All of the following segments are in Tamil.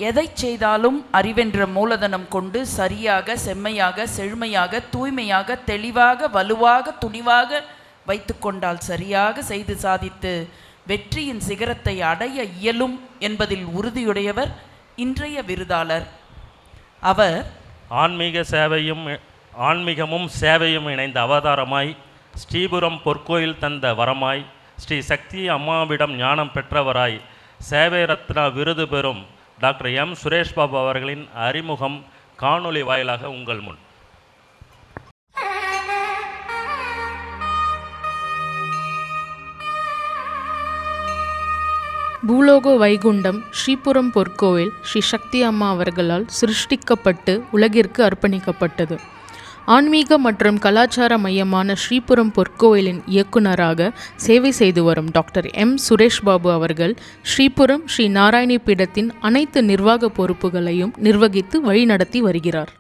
எதைச் செய்தாலும் அறிவென்ற மூலதனம் கொண்டு சரியாக, செம்மையாக, செழுமையாக, தூய்மையாக, தெளிவாக, வலுவாக, துணிவாக வைத்து கொண்டால் சரியாக செய்து சாதித்து வெற்றியின் சிகரத்தை அடைய இயலும் என்பதில் உறுதியுடையவர் இன்றைய விருதாளர். அவர் ஆன்மீகமும் சேவையும் இணைந்த அவதாரமாய், ஸ்ரீபுரம் பொற்கோயில் தந்த வரமாய், ஸ்ரீ சக்தி அம்மாவிடம் ஞானம் பெற்றவராய், சேவை ரத்னா விருது பெறும் டாக்டர் எம் சுரேஷ் பாபு அவர்களின் அறிமுகம் காணொளி வாயிலாக உங்கள் முன். பூலோக வைகுண்டம் ஸ்ரீபுரம் பொற்கோவில் ஸ்ரீ சக்தி அம்மா அவர்களால் சிருஷ்டிக்கப்பட்டு உலகிற்கு அர்ப்பணிக்கப்பட்டது. ஆன்மீக மற்றும் கலாச்சார மையமான ஸ்ரீபுரம் பொற்கோயிலின் இயக்குநராக சேவை செய்து வரும் டாக்டர் எம் சுரேஷ் பாபு அவர்கள் ஸ்ரீபுரம் ஸ்ரீ நாராயணி பீடத்தின் அனைத்து நிர்வாக பொறுப்புகளையும் நிர்வகித்து வழிநடத்தி வருகிறார்.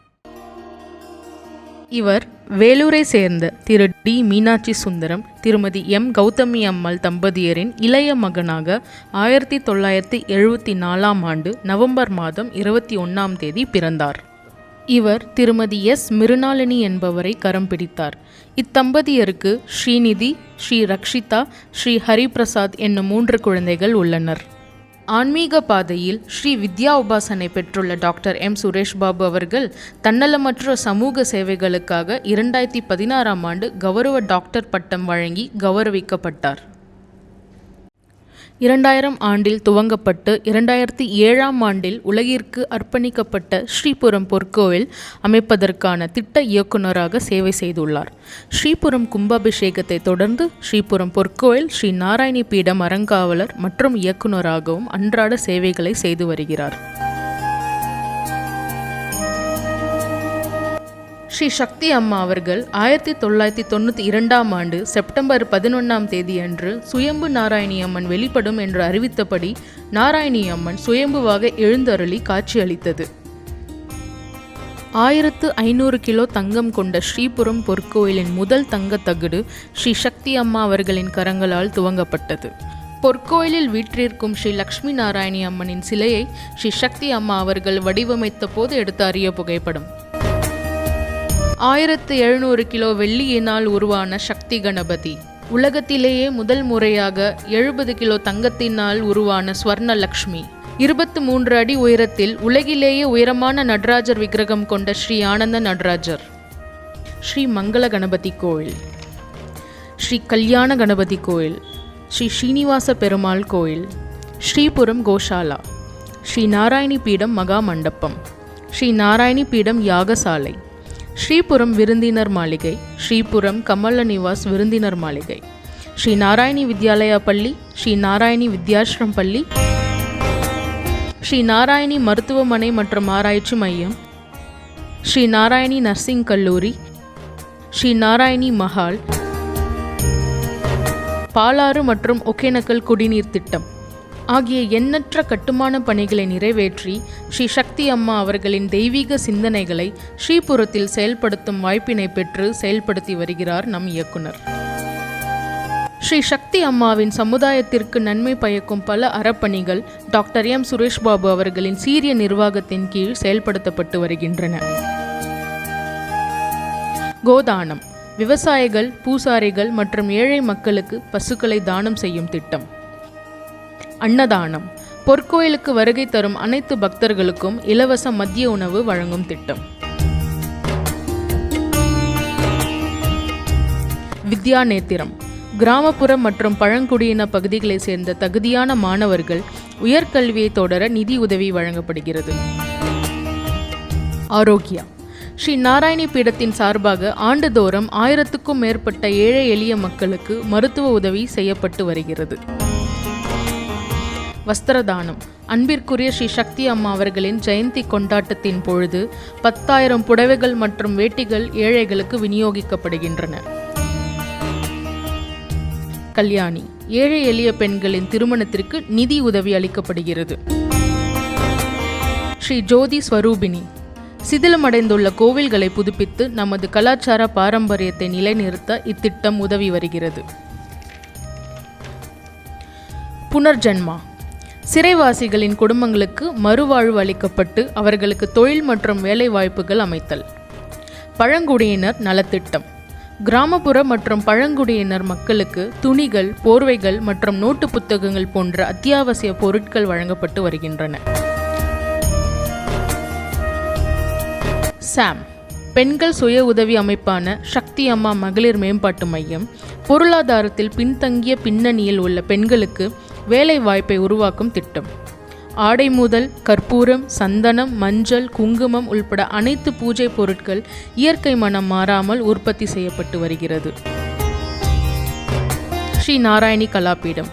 இவர் வேலூரை சேர்ந்த திரு டி மீனாட்சி சுந்தரம், திருமதி எம் கௌதமி அம்மாள் தம்பதியரின் இளைய மகனாக 1974 ஆண்டு நவம்பர் மாதம் 21 பிறந்தார். இவர் திருமதி எஸ் மிருணாளினி என்பவரை கரம் பிடித்தார். இத்தம்பதியருக்கு ஸ்ரீநிதி, ஸ்ரீ ரக்ஷிதா, ஸ்ரீ ஹரிபிரசாத் என்னும் 3 குழந்தைகள் உள்ளனர். ஆன்மீக பாதையில் ஸ்ரீ வித்யா உபாசனை பெற்றுள்ள டாக்டர் எம் சுரேஷ் பாபு அவர்கள் தன்னலமற்ற சமூக சேவைகளுக்காக 2016 ஆண்டு கௌரவ டாக்டர் பட்டம் வழங்கி கௌரவிக்கப்பட்டார். 2000 ஆண்டில் துவங்கப்பட்டு 2007 ஆண்டில் உலகிற்கு அர்ப்பணிக்கப்பட்ட ஸ்ரீபுரம் பொற்கோவில் அமைப்பதற்கான திட்ட இயக்குநராக சேவை செய்துள்ளார். ஸ்ரீபுரம் கும்பாபிஷேகத்தை தொடர்ந்து ஸ்ரீபுரம் பொற்கோவில் ஸ்ரீ நாராயணி பீடம் அறங்காவலர் மற்றும் இயக்குநராகவும் அன்றாட சேவைகளை செய்து வருகிறார். ஸ்ரீ சக்தி அம்மா அவர்கள் 1992 ஆண்டு செப்டம்பர் 11 அன்று சுயம்பு நாராயணி அம்மன் வெளிப்படும் என்று அறிவித்தபடி நாராயணி அம்மன் சுயம்புவாக எழுந்தருளி காட்சியளித்தது. 1500 கிலோ தங்கம் கொண்ட ஸ்ரீபுரம் பொற்கோயிலின் முதல் தங்கத்தகடு ஸ்ரீ சக்தி அம்மா அவர்களின் கரங்களால் துவங்கப்பட்டது. பொற்கோயிலில் வீற்றிருக்கும் ஸ்ரீ லக்ஷ்மி நாராயணி அம்மனின் சிலையை ஸ்ரீ சக்தி அம்மா அவர்கள் வடிவமைத்த போது எடுத்த அரிய புகைப்படம். 1700 கிலோ வெள்ளியினால் உருவான சக்தி கணபதி, உலகத்திலேயே முதல் முறையாக 70 கிலோ தங்கத்தினால் உருவான ஸ்வர்ண லக்ஷ்மி, 23 அடி உயரத்தில் உலகிலேயே உயரமான நடராஜர் விக்கிரகம் கொண்ட ஸ்ரீ ஆனந்த நடராஜர், ஸ்ரீ மங்கள கணபதி கோயில், ஸ்ரீ கல்யாண கணபதி கோயில், ஸ்ரீ ஸ்ரீனிவாச பெருமாள் கோயில், ஸ்ரீபுரம் கோஷாலா, ஸ்ரீ நாராயணி பீடம் மகா மண்டபம், ஸ்ரீ நாராயணி பீடம் யாகசாலை, ஸ்ரீபுரம் விருந்தினர் மாளிகை, ஸ்ரீபுரம் கமல நிவாஸ் விருந்தினர் மாளிகை, ஸ்ரீ நாராயணி வித்யாலயா பள்ளி, ஸ்ரீ நாராயணி வித்யாஸ்ரம் பள்ளி, ஸ்ரீ நாராயணி மருத்துவமனை மற்றும் ஆராய்ச்சி மையம், ஸ்ரீ நாராயணி நர்சிங் கல்லூரி, ஸ்ரீ நாராயணி மஹால், பாலாறு மற்றும் ஒகேனக்கல் குடிநீர் திட்டம் ஆகிய எண்ணற்ற கட்டுமான பணிகளை நிறைவேற்றி ஸ்ரீ சக்தி அம்மா அவர்களின் தெய்வீக சிந்தனைகளை ஸ்ரீபுரத்தில் செயல்படுத்தும் வாய்ப்பினை பெற்று செயல்படுத்தி வருகிறார் நம் இயக்குனர். ஸ்ரீ சக்தி அம்மாவின் சமுதாயத்திற்கு நன்மை பயக்கும் பல அறப்பணிகள் டாக்டர் எம் சுரேஷ் பாபு அவர்களின் சீரிய நிர்வாகத்தின் கீழ் செயல்படுத்தப்பட்டு வருகின்றன. கோதானம், விவசாயிகள், பூசாரிகள் மற்றும் ஏழை மக்களுக்கு பசுக்களை தானம் செய்யும் திட்டம். அன்னதானம், பொற்கோயிலுக்கு வருகை தரும் அனைத்து பக்தர்களுக்கும் இலவச மதிய உணவு வழங்கும் திட்டம். வித்யா நேத்திரம், கிராமப்புற மற்றும் பழங்குடியின பகுதிகளை சேர்ந்த தகுதியான மாணவர்கள் உயர்கல்வியை தொடர நிதி உதவி வழங்கப்படுகிறது. ஆரோக்கியா, ஸ்ரீ நாராயணி பீடத்தின் சார்பாக ஆண்டுதோறும் 1000க்கும் மேற்பட்ட ஏழை எளிய மக்களுக்கு மருத்துவ உதவி செய்யப்பட்டு வருகிறது. வஸ்திரதானம், அன்பிற்குரிய ஸ்ரீ சக்தி அம்மா அவர்களின் ஜெயந்தி கொண்டாட்டத்தின் பொழுது 10,000 புடவைகள் மற்றும் வேட்டிகள் ஏழைகளுக்கு விநியோகிக்கப்படுகின்றன. கல்யாணி, ஏழை எளிய பெண்களின் திருமணத்திற்கு நிதி உதவி அளிக்கப்படுகிறது. ஸ்ரீ ஜோதி ஸ்வரூபிணி, சிதிலமடைந்துள்ள கோவில்களை புதுப்பித்து நமது கலாச்சார பாரம்பரியத்தை நிலைநிறுத்த இத்திட்டம் உதவி வருகிறது. புனர்ஜன்மா, சிறைவாசிகளின் குடும்பங்களுக்கு மறுவாழ்வு அளிக்கப்பட்டு அவர்களுக்கு தொழில் மற்றும் வேலை வாய்ப்புகள் அமைத்தல். பழங்குடியினர் நலத்திட்டம். கிராமப்புற மற்றும் பழங்குடியினர் மக்களுக்கு துணிகள், போர்வைகள் மற்றும் நோட்டு புத்தகங்கள் போன்ற அத்தியாவசிய பொருட்கள் வழங்கப்பட்டு வருகின்றன. சாம் பெண்கள் சுய உதவி அமைப்பான சக்தி அம்மா மகளிர் மேம்பாட்டு மையம் பொருளாதாரத்தில் பின்தங்கிய பின்னணியில் உள்ள பெண்களுக்கு வேலை வாய்ப்பை உருவாக்கும் திட்டம். ஆடை முதல் கற்பூரம், சந்தனம், மஞ்சள், குங்குமம் உள்பட அனைத்து பூஜை பொருட்கள் இயற்கை மனம் மாறாமல் உற்பத்தி செய்யப்பட்டு வருகிறது. ஸ்ரீ நாராயணி கலாபீடம்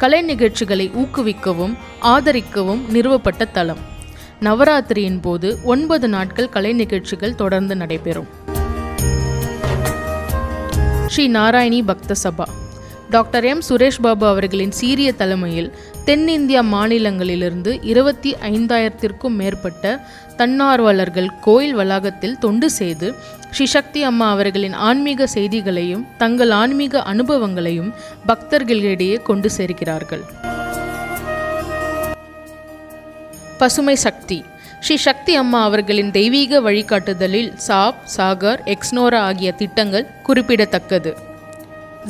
கலை நிகழ்ச்சிகளை ஊக்குவிக்கவும் ஆதரிக்கவும் நிறுவப்பட்ட தலம். நவராத்திரியின் போது 9 நாட்கள் கலை நிகழ்ச்சிகள் தொடர்ந்து நடைபெறும். ஸ்ரீ நாராயணி பக்த சபா டாக்டர் எம் சுரேஷ் பாபு அவர்களின் சீரிய தலைமையில் தென்னிந்தியா மாநிலங்களிலிருந்து 25,000க்கும் மேற்பட்ட தன்னார்வலர்கள் கோயில் வளாகத்தில் தொண்டு செய்து ஸ்ரீ சக்தி அம்மா அவர்களின் ஆன்மீக செய்திகளையும் தங்கள் ஆன்மீக அனுபவங்களையும் பக்தர்களிடையே கொண்டு சேர்க்கிறார்கள். பசுமை சக்தி ஸ்ரீ சக்தி அம்மா அவர்களின் தெய்வீக வழிகாட்டுதலில் சாப், சாகர், எக்ஸ்னோரா ஆகிய திட்டங்கள் குறிப்பிடத்தக்கது.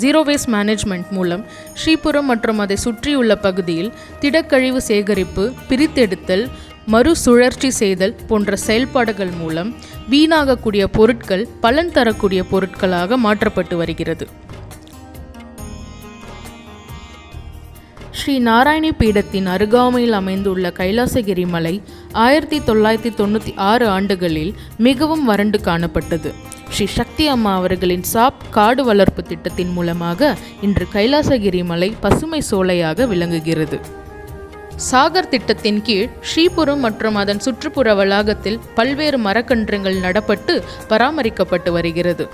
ஜீரோ வேஸ்ட் மேனேஜ்மெண்ட் மூலம் ஸ்ரீபுரம் மற்றும் அதை சுற்றியுள்ள பகுதியில் திடக்கழிவு சேகரிப்பு, பிரித்தெடுத்தல், மறுசுழற்சி செய்தல் போன்ற செயல்பாடுகள் மூலம் வீணாகக்கூடிய பொருட்கள் பலன் தரக்கூடிய பொருட்களாக மாற்றப்பட்டு வருகிறது. ஸ்ரீ நாராயணி பீடத்தின் அருகாமையில் அமைந்துள்ள கைலாசகிரி மலை 1996 ஆண்டுகளில் மிகவும் வறண்டு காணப்பட்டது. ஸ்ரீ சக்தி அம்மா அவர்களின் சாப் காடு வளர்ப்பு திட்டத்தின் மூலமாக இன்று கைலாசகிரி மலை பசுமை சோலையாக விளங்குகிறது. சாகர் திட்டத்தின் கீழ் ஸ்ரீபுரம் மற்றும் அதன் சுற்றுப்புற வளாகத்தில் பல்வேறு மரக்கன்றுகள் நடப்பட்டு பராமரிக்கப்பட்டு வருகிறது.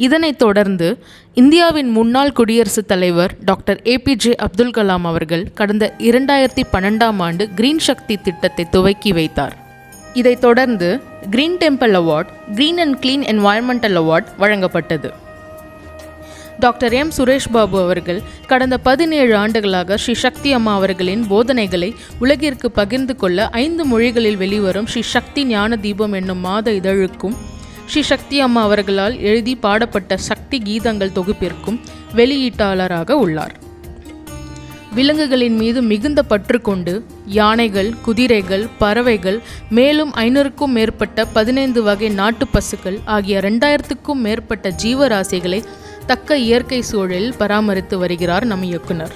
இதனைத் தொடர்ந்து இந்தியாவின் முன்னாள் குடியரசுத் தலைவர் டாக்டர் APJ அப்துல் கலாம் அவர்கள் கடந்த 2012ஆம் ஆண்டு கிரீன் சக்தி திட்டத்தை துவக்கி வைத்தார். இதைத் தொடர்ந்து green temple award, green and clean environmental award வழங்கப்பட்டது. டாக்டர் எம் சுரேஷ் பாபு அவர்கள் கடந்த 17 ஆண்டுகளாக ஸ்ரீ சக்தி அம்மா அவர்களின் போதனைகளை உலகிற்கு பகிர்ந்து கொள்ள 5 மொழிகளில் வெளிவரும் ஸ்ரீ சக்தி ஞான தீபம் என்னும் மாத இதழுக்கும் ஸ்ரீ சக்தி அம்மா அவர்களால் எழுதி பாடப்பட்ட சக்தி கீதங்கள் தொகுப்பிற்கும் வெளியீட்டாளராக உள்ளார். விலங்குகளின் மீது மிகுந்த பற்று கொண்டு யானைகள், குதிரைகள், பறவைகள், மேலும் 500க்கும் மேற்பட்ட 15 வகை நாட்டு பசுக்கள் ஆகிய 2000க்கும் மேற்பட்ட ஜீவராசிகளை தக்க இயற்கை சூழலில் பராமரித்து வருகிறார் நம் இயக்குனர்.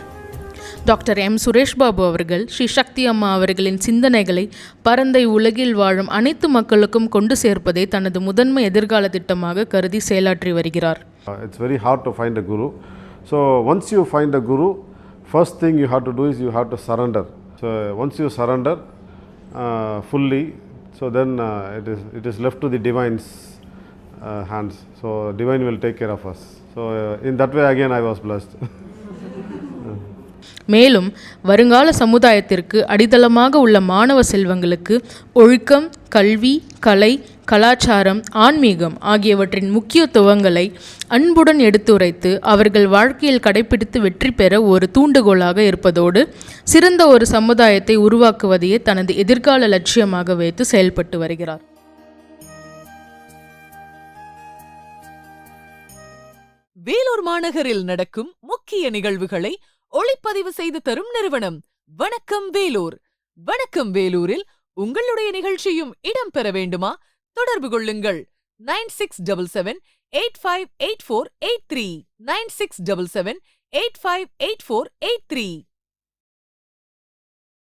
டாக்டர் எம் சுரேஷ் பாபு அவர்கள் ஸ்ரீ சக்தி அம்மா அவர்களின் சிந்தனைகளை பரந்தை உலகில் வாழும் அனைத்து மக்களுக்கும் கொண்டு சேர்ப்பதை தனது முதன்மை எதிர்கால திட்டமாக கருதி செயலாற்றி வருகிறார். It's very hard to find a guru. So once you find a guru, first thing you have to do is you have to surrender. So once you surrender fully, so then it is left to the divine's hands. So divine will take care of us. So in that way again I was blessed. மேலும் வருங்கால சமுதாயத்திற்கு அடித்தளமாக உள்ள மாணவ செல்வங்களுக்கு ஒழுக்கம், கல்வி, கலை, கலாச்சாரம், ஆன்மீகம் ஆகியவற்றின் முக்கியத்துவங்களை அன்புடன் எடுத்துரைத்து அவர்கள் வாழ்க்கையில் கடைபிடித்து வெற்றி பெற ஒரு தூண்டுகோலாக இருப்பதோடு சிறந்த ஒரு சமுதாயத்தை உருவாக்குவதையே தனது எதிர்கால லட்சியமாக வைத்து செயல்பட்டு வருகிறார். வேலூர் மாநகரில் நடக்கும் முக்கிய நிகழ்வுகளை ஒளிப்பதிவு செய்து தரும் நிறுவனம் வணக்கம் வேலூர். வணக்கம் வேலூரில் உங்களுடைய நிகழ்ச்சியும் இடம்பெற வேண்டுமா? தொடர்பு கொள்ளுங்கள் 9677858483 9677858483.